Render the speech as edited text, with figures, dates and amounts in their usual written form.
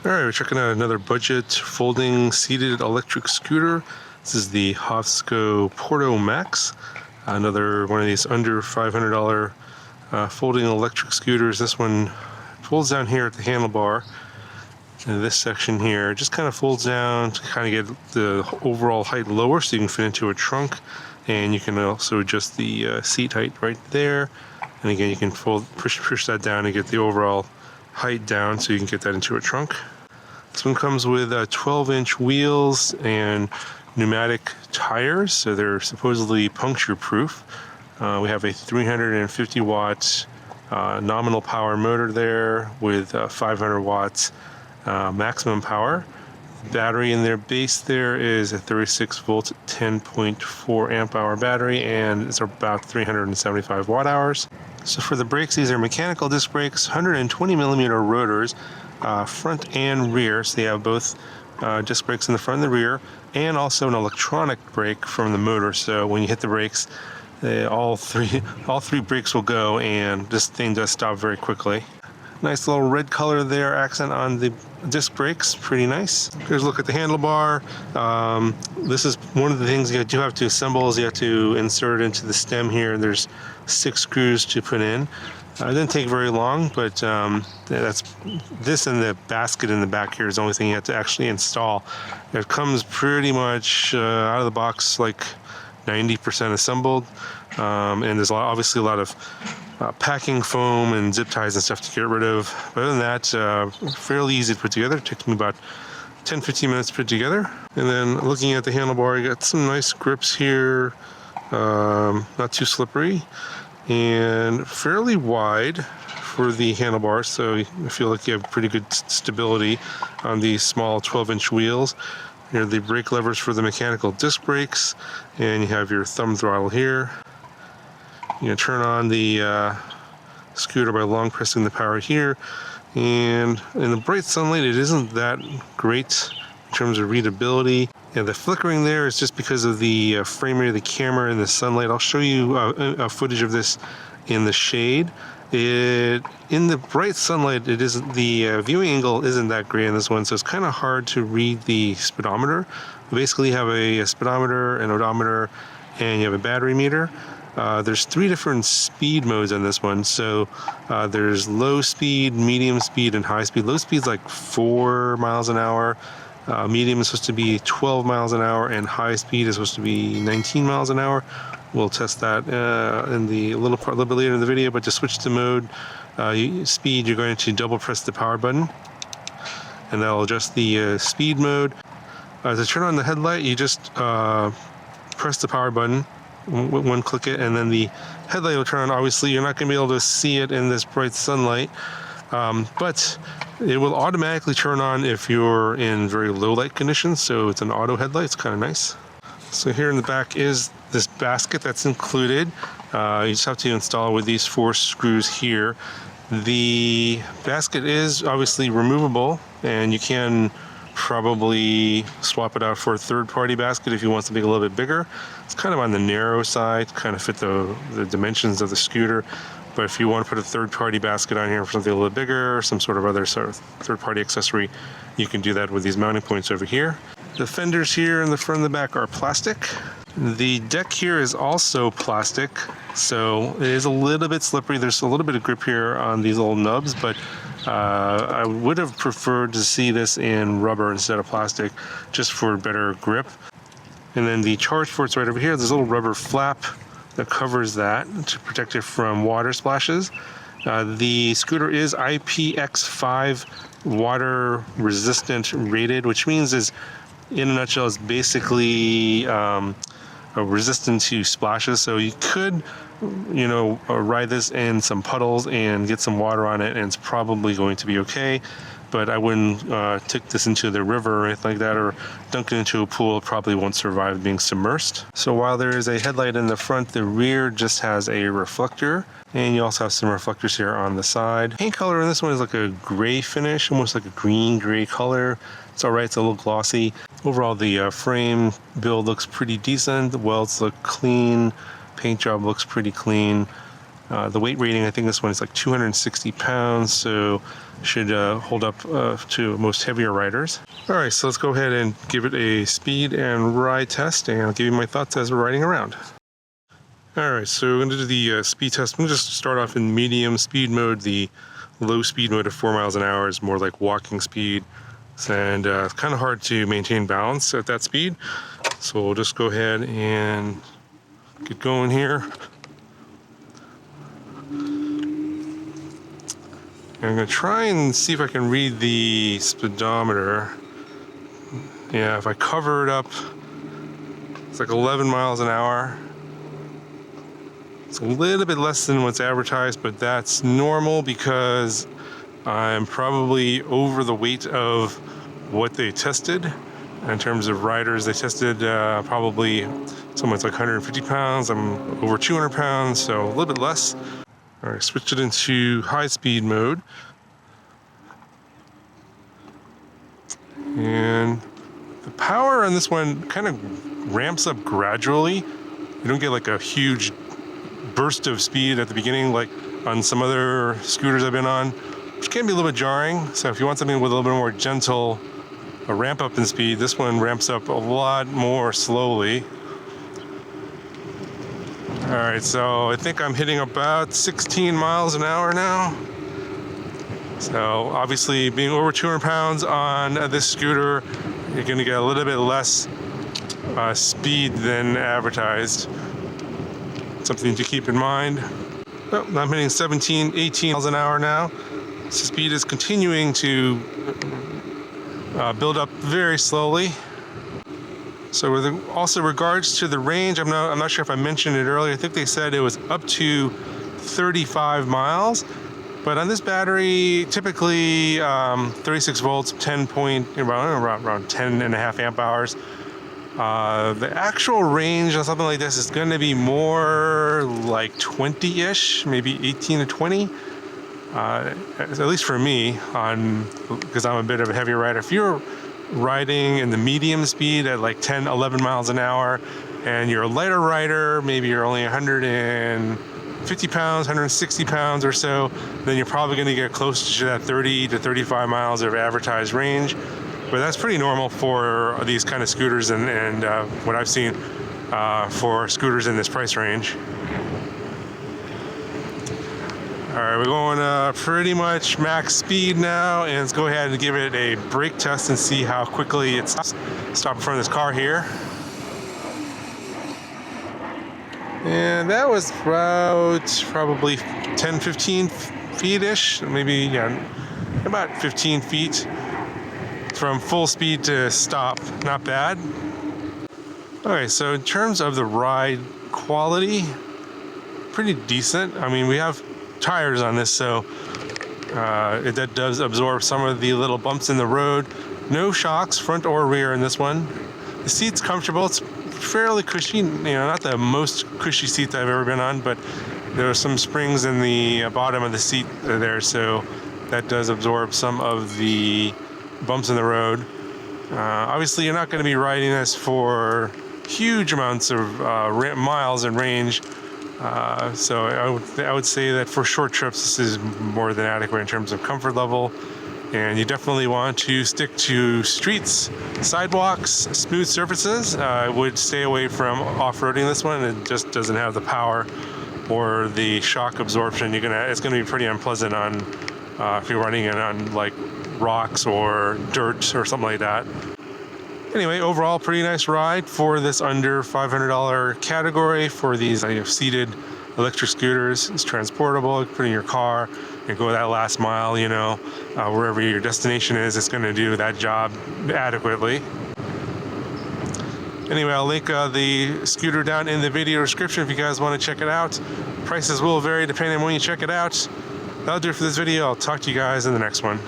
Alright, we're checking out another budget folding seated electric scooter. This is the HOVSCO Porto Max. Another one of these under $500 folding electric scooters. This one folds down here at the handlebar. And this section here just kind of folds down to kind of get the overall height lower so you can fit into a trunk. And you can also adjust the seat height right there. And again, you can push that down and get the overall height down so you can get that into a trunk. This one comes with 12-inch wheels and pneumatic tires, so they're supposedly puncture proof. We have a 350 watt nominal power motor there with 500 watts maximum power. The battery in their base there is a 36 volt 10.4 amp hour battery, and it's about 375 watt hours. So for the brakes, these are mechanical disc brakes, 120 millimeter rotors, front and rear, so they have both disc brakes in the front and the rear, and also an electronic brake from the motor. So when you hit the brakes, all three brakes will go, and this thing does stop very quickly. Nice little red color there, accent on the disc brakes, pretty nice. Here's a look at the handlebar. This is one of the things you do have to assemble, is you have to insert it into the stem here. There's 6 screws to put in. It didn't take very long, but that's this, and the basket in the back here is the only thing you have to actually install. It comes pretty much out of the box like 90% assembled, and there's obviously a lot of packing foam and zip ties and stuff to get rid of. But other than that, fairly easy to put together. It took me about 10-15 minutes to put together. And then looking at the handlebar, you got some nice grips here, not too slippery, and fairly wide for the handlebars, so I feel like you have pretty good stability on these small 12-inch wheels. Here are the brake levers for the mechanical disc brakes, and you have your thumb throttle here. You can turn on the scooter by long pressing the power here, and in the bright sunlight it isn't that great in terms of readability. And the flickering there is just because of the frame rate of the camera in the sunlight. I'll show you a footage of this in the shade. In the bright sunlight, it isn't, the viewing angle isn't that great in this one, so it's kind of hard to read the speedometer. We basically have a speedometer, an odometer, and you have a battery meter. There's 3 different speed modes on this one. So there's low speed, medium speed, and high speed. Low speed is like 4 miles an hour. Medium is supposed to be 12 miles an hour, and high speed is supposed to be 19 miles an hour. We'll test that in a little bit later in the video. But to switch to mode speed, you're going to double press the power button, and that'll adjust the speed mode. To turn on the headlight, you just press the power button, one click it, and then the headlight will turn on. Obviously, you're not going to be able to see it in this bright sunlight, but it will automatically turn on if you're in very low light conditions. So it's an auto headlight. It's kind of nice. So here in the back is this basket that's included. You just have to install it with these 4 screws here. The basket is obviously removable, and you can probably swap it out for a third-party basket if you want something a little bit bigger. It's kind of on the narrow side, kind of fit the dimensions of the scooter. But if you want to put a third-party basket on here for something a little bigger, or some sort of other sort of third-party accessory, you can do that with these mounting points over here. The fenders here in the front and the back are plastic. The deck here is also plastic, so it is a little bit slippery. There's a little bit of grip here on these little nubs, but I would have preferred to see this in rubber instead of plastic, just for better grip. And then the charge port's right over here. There's a little rubber flap that covers that to protect it from water splashes. The scooter is IPX5 water resistant rated, which means is, in a nutshell, is basically resistant to splashes. So you could, ride this in some puddles and get some water on it, and it's probably going to be okay. But I wouldn't take this into the river or anything like that, or dunk it into a pool. It probably won't survive being submersed. So while there is a headlight in the front, the rear just has a reflector, and you also have some reflectors here on the side. Paint color in this one is like a gray finish, almost like a green-gray color. It's alright, it's a little glossy. Overall, the frame build looks pretty decent. The welds look clean. Paint job looks pretty clean. The weight rating, I think this one is like 260 pounds, so should hold up to most heavier riders. All right, so let's go ahead and give it a speed and ride test, and I'll give you my thoughts as we're riding around. All right, so we're going to do the speed test. I'm going to just start off in medium speed mode. The low speed mode of 4 miles an hour is more like walking speed, and it's kind of hard to maintain balance at that speed. So we'll just go ahead and get going here. I'm going to try and see if I can read the speedometer. Yeah, if I cover it up, it's like 11 miles an hour. It's a little bit less than what's advertised, but that's normal because I'm probably over the weight of what they tested. In terms of riders, they tested probably someone's like 150 pounds. I'm over 200 pounds, so a little bit less. All right, switched it into high speed mode. And the power on this one kind of ramps up gradually. You don't get like a huge burst of speed at the beginning like on some other scooters I've been on, which can be a little bit jarring. So if you want something with a little bit more gentle ramp up in speed, this one ramps up a lot more slowly. All right, so I think I'm hitting about 16 miles an hour now. So obviously being over 200 pounds on this scooter, you're gonna get a little bit less speed than advertised. Something to keep in mind. Oh, I'm hitting 17, 18 miles an hour now. So speed is continuing to build up very slowly. So with also regards to the range, I'm not sure if I mentioned it earlier. I think they said it was up to 35 miles. But on this battery, typically 36 volts, around 10.5 amp hours. The actual range on something like this is going to be more like 20-ish, maybe 18 to 20. At least for me, because I'm a bit of a heavier rider. If you're riding in the medium speed at like 10, 11 miles an hour, and you're a lighter rider, maybe you're only 150 pounds, 160 pounds or so, then you're probably going to get close to that 30 to 35 miles of advertised range. But that's pretty normal for these kind of scooters and what I've seen for scooters in this price range. All right, we're going pretty much max speed now, and let's go ahead and give it a brake test and see how quickly it stops. Stop in front of this car here. And that was about probably 10, 15 feet-ish, maybe, yeah, about 15 feet from full speed to stop. Not bad. All right, so in terms of the ride quality, pretty decent. I mean, we have tires on this, so that does absorb some of the little bumps in the road. No shocks, front or rear in this one. The seat's comfortable. It's fairly cushy, not the most cushy seat I've ever been on, but there are some springs in the bottom of the seat there, so that does absorb some of the bumps in the road. Obviously, you're not going to be riding this for huge amounts of miles and range. So I would say that for short trips, this is more than adequate in terms of comfort level. And you definitely want to stick to streets, sidewalks, smooth surfaces. I would stay away from off-roading this one. It just doesn't have the power or the shock absorption. It's gonna be pretty unpleasant on if you're running it on like rocks or dirt or something like that. Anyway, overall, pretty nice ride for this under $500 category for these seated electric scooters. It's transportable. You put it in your car and go that last mile, wherever your destination is, it's going to do that job adequately. Anyway, I'll link the scooter down in the video description if you guys want to check it out. Prices will vary depending on when you check it out. That'll do it for this video. I'll talk to you guys in the next one.